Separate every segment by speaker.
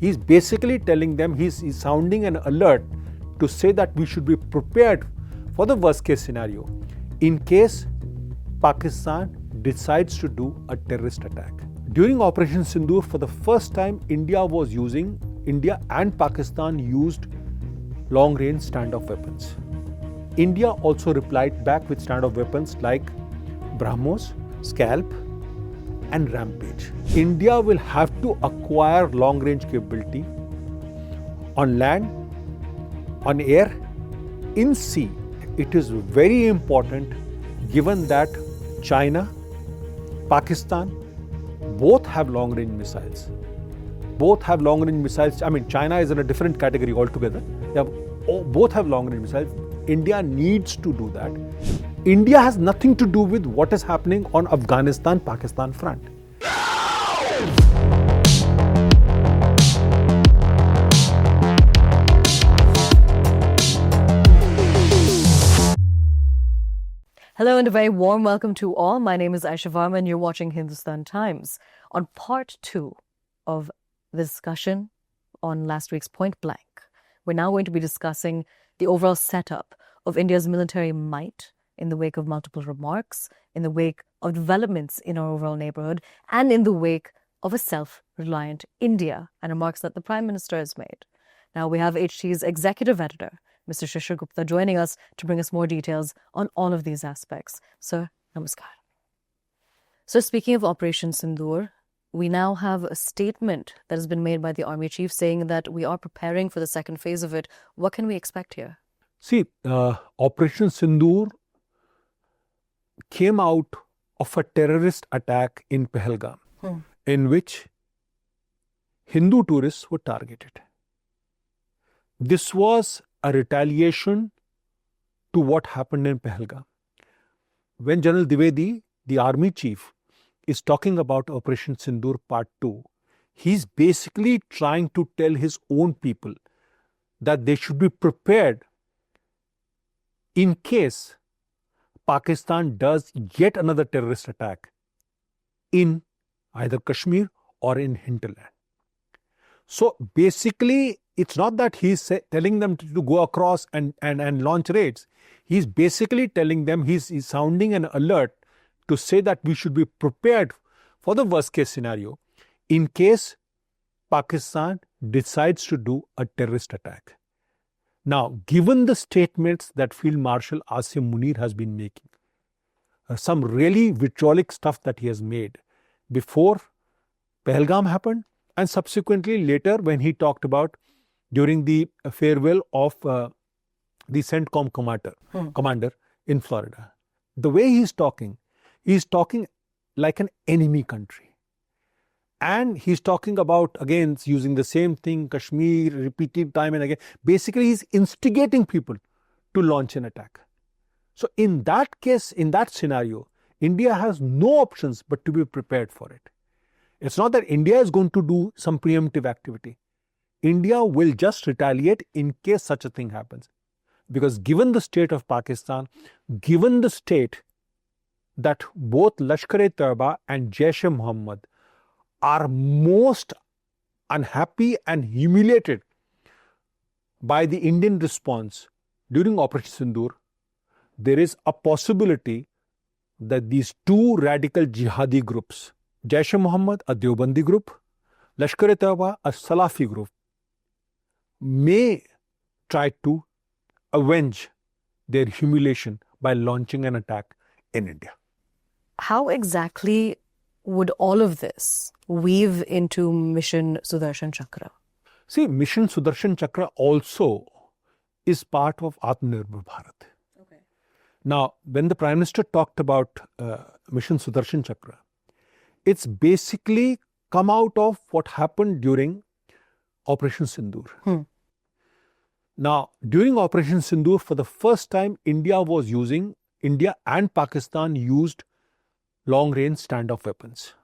Speaker 1: He's basically telling them, he's sounding an alert to say that we should be prepared for the worst case scenario in case Pakistan decides to do a terrorist attack. During Operation Sindoor, for the first time, India and Pakistan used long-range standoff weapons. India also replied back with standoff weapons like BrahMos, Scalp and Rampage. India will have to acquire long-range capability on land, on air, in sea. It is very important given that China, Pakistan, both have long-range missiles. China is in a different category altogether. Both have long-range missiles. India needs to do that. India has nothing to do with what is happening on Afghanistan-Pakistan front.
Speaker 2: Hello and a very warm welcome to all. My name is Aisha Varma and you're watching Hindustan Times. On part 2 of the discussion on last week's Point Blank, we're now going to be discussing the overall setup of India's military might in the wake of multiple remarks, in the wake of developments in our overall neighbourhood, and in the wake of a self-reliant India and remarks that the Prime Minister has made. Now we have HT's executive editor, Mr. Shishir Gupta, joining us to bring us more details on all of these aspects. Sir, namaskar. So speaking of Operation Sindoor, we now have a statement that has been made by the Army Chief saying that we are preparing for the second phase of it. What can we expect here?
Speaker 1: See, Operation Sindoor came out of a terrorist attack in Pahalgam, in which Hindu tourists were targeted. This was a retaliation to what happened in Pahalgam. When General Dwivedi, the Army Chief, is talking about Operation Sindoor Part 2, he's basically trying to tell his own people that they should be prepared in case Pakistan does yet another terrorist attack in either Kashmir or in hinterland. So basically, it's not that he's telling them to go across and launch raids. He's basically telling them, he's sounding an alert to say that we should be prepared for the worst case scenario in case Pakistan decides to do a terrorist attack. Now, given the statements that Field Marshal Asim Munir has been making, some really vitriolic stuff that he has made before Pahalgam happened and subsequently later when he talked about during the farewell of the CENTCOM commander in Florida. The way he's talking like an enemy country. And he's talking about, again, using the same thing, Kashmir, repeated time and again. Basically, he's instigating people to launch an attack. So in that case, in that scenario, India has no options but to be prepared for it. It's not that India is going to do some preemptive activity. India will just retaliate in case such a thing happens. Because given the state of Pakistan, given the state that both Lashkar-e-Tayiba and Jaish-e-Muhammad are most unhappy and humiliated by the Indian response during Operation Sindoor, there is a possibility that these two radical jihadi groups, Jaish-e-Muhammad, a Deobandi group, Lashkar-e-Tayiba, a Salafi group, may try to avenge their humiliation by launching an attack in India.
Speaker 2: How exactly would all of this weave into Mission Sudarshan Chakra?
Speaker 1: See, Mission Sudarshan Chakra also is part of Atmanirbhar Bharat. Okay. Now, when the Prime Minister talked about Mission Sudarshan Chakra, it's basically come out of what happened during Operation Sindoor. Now, during Operation Sindoor, for the first time, India and Pakistan used long-range standoff weapons.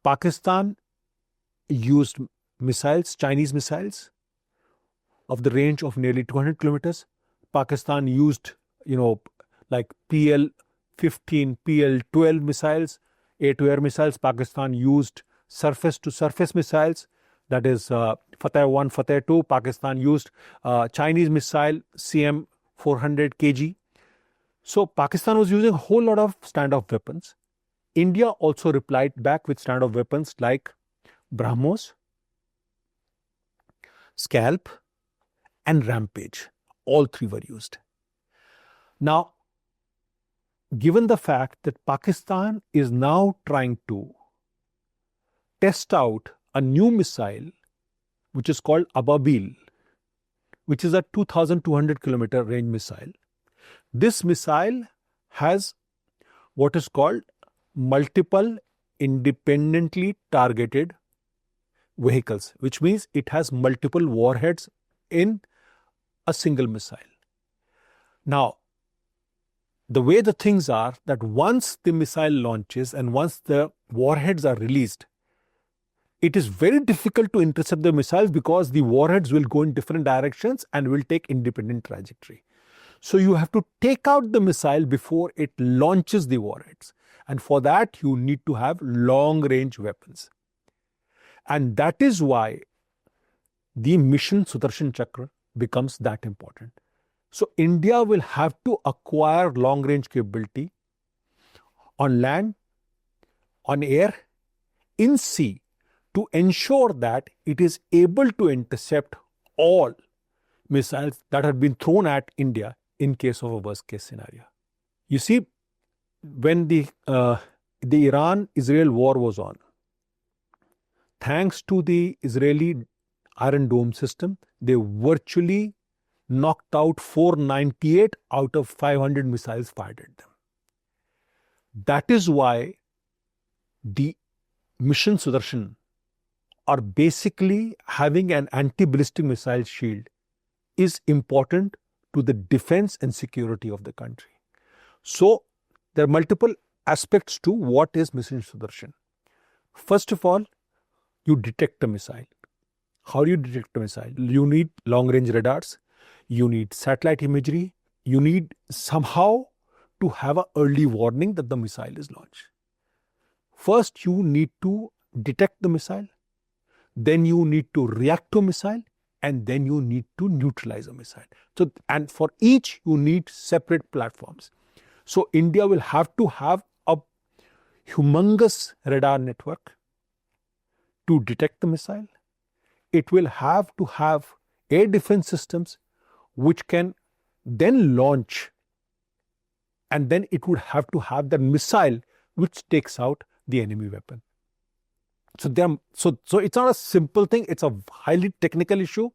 Speaker 1: Pakistan used missiles, Chinese missiles, of the range of nearly 200 kilometers. Pakistan used, like PL-15, PL-12 missiles, air-to-air missiles. Pakistan used surface-to-surface missiles. that is Fateh 1, Fateh 2. Pakistan used Chinese missile CM 400 kg. So Pakistan was using a whole lot of standoff weapons. India also replied back with standoff weapons like BrahMos, Scalp, and Rampage. All three were used. Now, given the fact that Pakistan is now trying to test out a new missile, which is called Ababil, which is a 2,200 kilometer range missile. This missile has what is called multiple independently targeted vehicles, which means it has multiple warheads in a single missile. Now, the way the things are, that once the missile launches and once the warheads are released, it is very difficult to intercept the missiles because the warheads will go in different directions and will take independent trajectory. So you have to take out the missile before it launches the warheads. And for that, you need to have long-range weapons. And that is why the Mission Sudarshan Chakra becomes that important. So India will have to acquire long-range capability on land, on air, in sea, to ensure that it is able to intercept all missiles that have been thrown at India in case of a worst-case scenario. You see, when the Iran-Israel war was on, thanks to the Israeli Iron Dome system, they virtually knocked out 498 out of 500 missiles fired at them. That is why the Mission Sudarshan are basically having an anti-ballistic missile shield is important to the defense and security of the country. So, there are multiple aspects to what is Mission Sudarshan. First of all, you detect a missile. How do you detect a missile? You need long-range radars. You need satellite imagery. You need somehow to have an early warning that the missile is launched. First, you need to detect the missile. Then you need to react to a missile. And then you need to neutralize a missile. So, and for each, you need separate platforms. So, India will have to have a humongous radar network to detect the missile. It will have to have air defense systems which can then launch, and then it would have to have the missile which takes out the enemy weapon. So it's not a simple thing, it's a highly technical issue,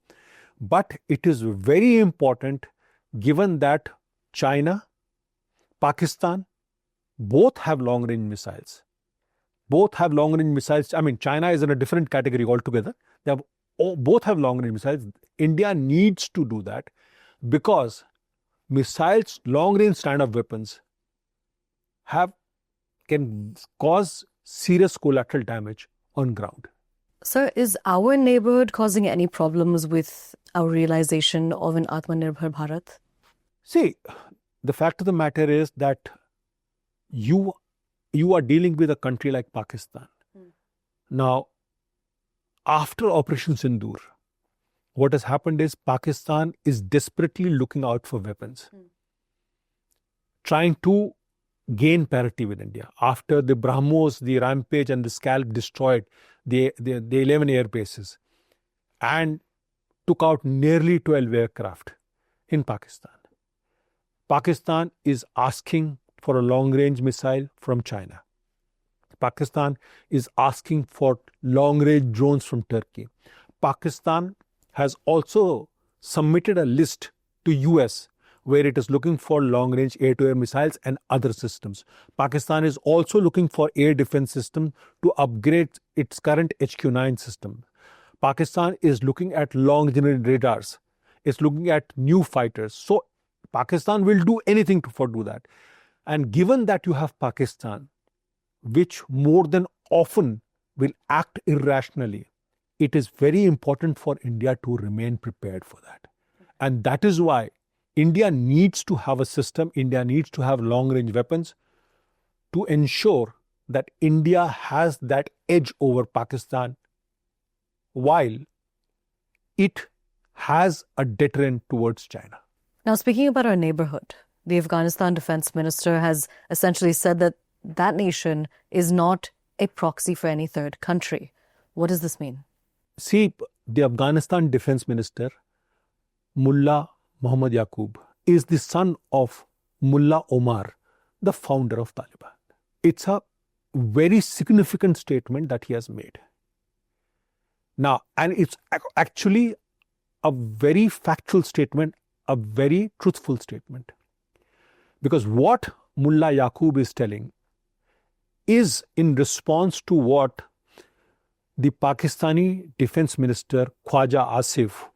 Speaker 1: but it is very important given that China, Pakistan, both have long-range missiles. Both have long-range missiles. I mean, China is in a different category altogether. Both have long-range missiles. India needs to do that because missiles, long-range stand-off weapons, can cause serious collateral damage on ground.
Speaker 2: Sir, is our neighborhood causing any problems with our realization of an Atmanirbhar Bharat?
Speaker 1: See, the fact of the matter is that you are dealing with a country like Pakistan. Now, after Operation Sindoor, what has happened is Pakistan is desperately looking out for weapons, trying to gain parity with India. After the BrahMos, the Rampage and the Scalp destroyed the 11 air bases and took out nearly 12 aircraft in Pakistan. Pakistan is asking for a long-range missile from China. Pakistan is asking for long-range drones from Turkey. Pakistan has also submitted a list to US where it is looking for long-range air-to-air missiles and other systems. Pakistan is also looking for air defense system to upgrade its current HQ-9 system. Pakistan is looking at long-range radars. It's looking at new fighters. So Pakistan will do anything to do that. And given that you have Pakistan, which more than often will act irrationally, it is very important for India to remain prepared for that. And that is why India needs to have a system, India needs to have long-range weapons to ensure that India has that edge over Pakistan while it has a deterrent towards China.
Speaker 2: Now, speaking about our neighborhood, the Afghanistan defense minister has essentially said that that nation is not a proxy for any third country. What does this mean?
Speaker 1: See, the Afghanistan defense minister, Mullah Muhammad Yaqub, is the son of Mullah Omar, the founder of Taliban. It's a very significant statement that he has made. Now, and it's actually a very factual statement, a very truthful statement. Because what Mullah Yaqub is telling is in response to what the Pakistani defense minister Khwaja Asif,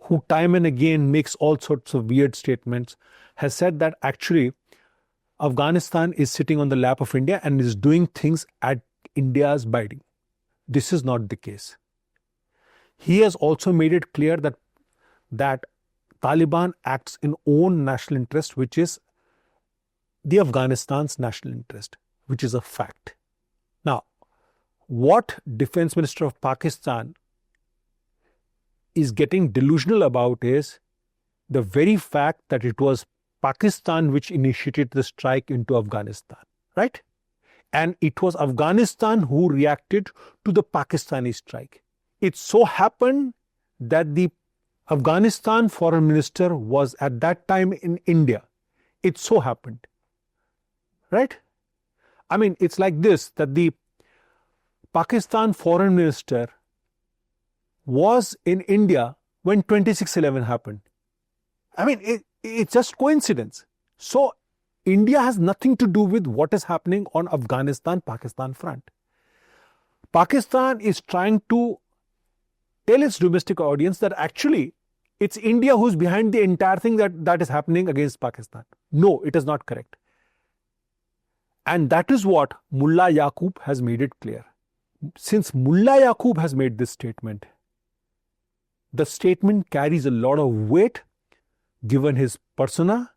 Speaker 1: who time and again makes all sorts of weird statements, has said that actually Afghanistan is sitting on the lap of India and is doing things at India's bidding. This is not the case. He has also made it clear that Taliban acts in own national interest, which is the Afghanistan's national interest, which is a fact. Now, what Defense Minister of Pakistan is getting delusional about is the very fact that it was Pakistan which initiated the strike into Afghanistan, right? And it was Afghanistan who reacted to the Pakistani strike. It so happened that the Afghanistan foreign minister was at that time in India. It so happened, right? I mean, it's like this, that the Pakistan foreign minister was in India when 26/11 happened. I mean, it's just coincidence. So, India has nothing to do with what is happening on Afghanistan-Pakistan front. Pakistan is trying to tell its domestic audience that actually it's India who's behind the entire thing that is happening against Pakistan. No, it is not correct. And that is what Mullah Yaqub has made it clear. Since Mullah Yaqub has made this statement, the statement carries a lot of weight given his persona,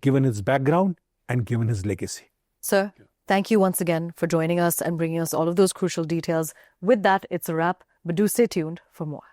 Speaker 1: given his background, and given his legacy.
Speaker 2: Sir, thank you once again for joining us and bringing us all of those crucial details. With that, it's a wrap, but do stay tuned for more.